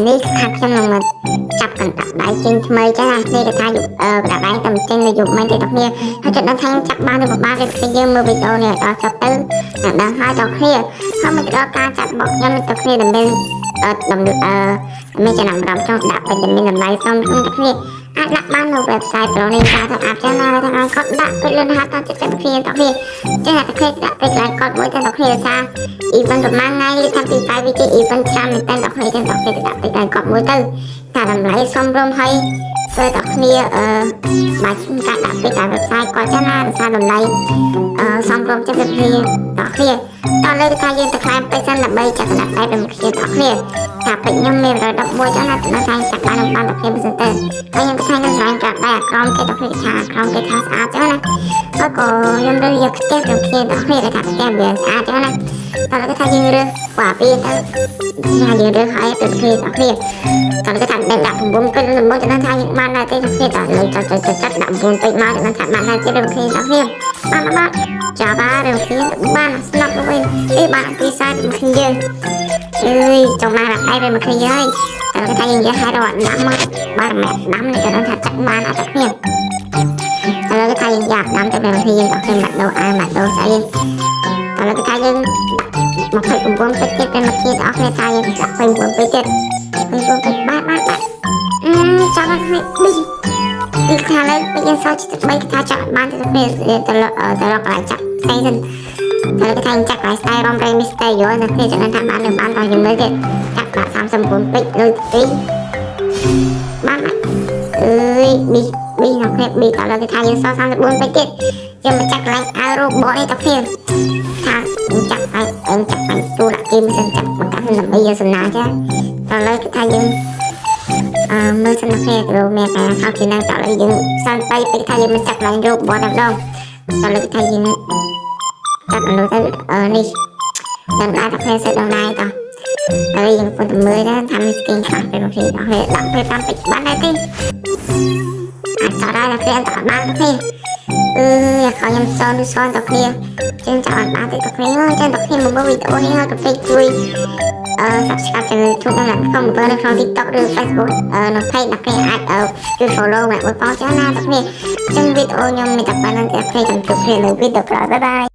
នេះខាត់ខ្ញុំនឹងមកចាប់កណ្ដាប់ដៃចេញថ្មីចឹងណានេះគេថាកណ្ដាប់ដៃតែមិនចេញនៅយប់មិញទេបងប្អូនហើយចិត្តដឹងថាចាប់បានឬមិនបានទេគឺយើងមើលវីដេអូនេះដល់ចប់ទៅនឹងដឹងហើយបងប្អូនហើយមកដល់ការចាប់របស់ខ្ញុំទៅគ្នាដែលមានមានចំណាំរំចង់ដាក់ពេញមានតម្លៃសមក្នុងបងប្អូនអាចដាក់បាននៅ website ប្រនេះចាទៅអាប់ចឹងណាថាគាត់ដាក់ពេញលឿនហាត់ទៅចិត្តគ្នាបងប្អូនចឹងតែគេដាក់ពេញឡើងគាត់មួយទៅបងប្អូនថា event ប្រហែលថ្ងៃឬថាពី5វិជា event ចាំមែនតើបងប្អូនចឹងបងប្អូនដាក់ពេញឡើងគាត់មួយទៅថាតម្លៃសមរម្យហើយពេលបងប្អូនបាទខ្ញុំកាត់ដាក់ពេញតាម website គាត់ចឹងណាថាតម្លៃសមរម្យចិត្តបងប្អូនតលើថាយើងទៅខ្លែមពេញសិនដើម្បីចាក់កណ្ដាប់ដៃបងប្អូនបងប្អូនថាពេញខ្ញុំមាន111ចឹងណាទៅថាចាក់បានបានបងប្អូនមិនសិនទៅហើយខ្ញុំទៅថាខ្ញុំស្រឡាញ់កាត់ដៃអាក្រមគេបងប្អូនថាក្រមគេថាស្អាតចឹងណាហើយក៏ខ្ញុំរើសយកខ្ទះបងប្អូនបងប្អូនថាខ្ទះវាស្អាតចឹងណាតលើថាយើងរើសquảពីទៅថាយើងរើសឲ្យបងប្អូនបងប្អូនតលើថាដាក់9គិតល្មមចឹងថាយើងបានដែរទេបងប្អូនតលើចាត់ដាក់9ពេកមកចឹងថាបានដែរទេបងប្អូនបងប្អូនបានចាបាបងប្អូនបានស្លាប់ទៅវិញបានពីសាច់មកយើងអើយចង់មកដាក់ដៃទៅមកគ្នាហើយតែគេថាយើងយកឲ្យរត់ដាក់មកបានម្នាក់ដាំនេះគេថាចាក់បានអត់តែគ្នាតែគេថាយើងយកដាំទៅដល់គ្នាយើងដាក់គ្នាដាក់ដូរអាដាក់ដូរស្អីតែគេថាយើង29ពេកទៀតទៅមកគ្នាអស់គ្នាថាយើងដាក់29ពេកទៀត29ពេកបានចាំឲ្យពីខាងលើពេលយើងសោះចិត្ត3គេថាចាក់បានទៅពេលទៅរកកន្លែងចាក់ផ្សេងទៅតែគេថាចាក់កន្លែងស្ទាយរំរែងមីស្តេយោតែគេចាំថាបានទៅបានដល់យើងមើលទៀតចាក់ដាក់39ពេកលើទីបានអើយប៊ីណាក់ប៊ីតើគេថាយើងសោះ34ពេកទៀតយើងមកចាក់កន្លែងអាវរ៉ូបតនេះទៅគ្នាថាចាក់ឲ្យចាក់បាញ់ទូដាក់គេមិនសិនចាក់បង្កាត់ដើម្បីយើងសំណាងចាតើលើគេថាយើងមើលសិនណាគេគ្រូមានការខោជាណាតើយើងសាន់ទៅពេលថាយើងមិនចាក់ឡើងរូបបត់ម្ដងតើលើថាយើងចាក់លើទៅនេះដល់ដែរតែផ្សេងដល់ដែរតើហើយយើងពុតមើលណាថាមានស្គីនខ្លះទៅមកគេដល់ហើយដាក់ទៅតាមពេចបានដែរទេអាចចោលដែរតែគេអត់បានទេខ្ញុំសនតគ្នាចឹងចាំបានទេតគ្នាចឹងតគ្នាមើលវីដេអូនេះហើយកុំភ្លេចជួយsubscribe ទៅជួយដល់ក្នុងមើលនៅក្នុង TikTok ឬ Facebook នៅ page អ្នកគេអាចជួយ follow មកបងប្អូនចាណាតគ្នាចឹងវីដេអូខ្ញុំមានតែប៉ុណ្្នឹងទេខ្ញុំជួបគ្នានៅវីដេអូក្រោយបាយ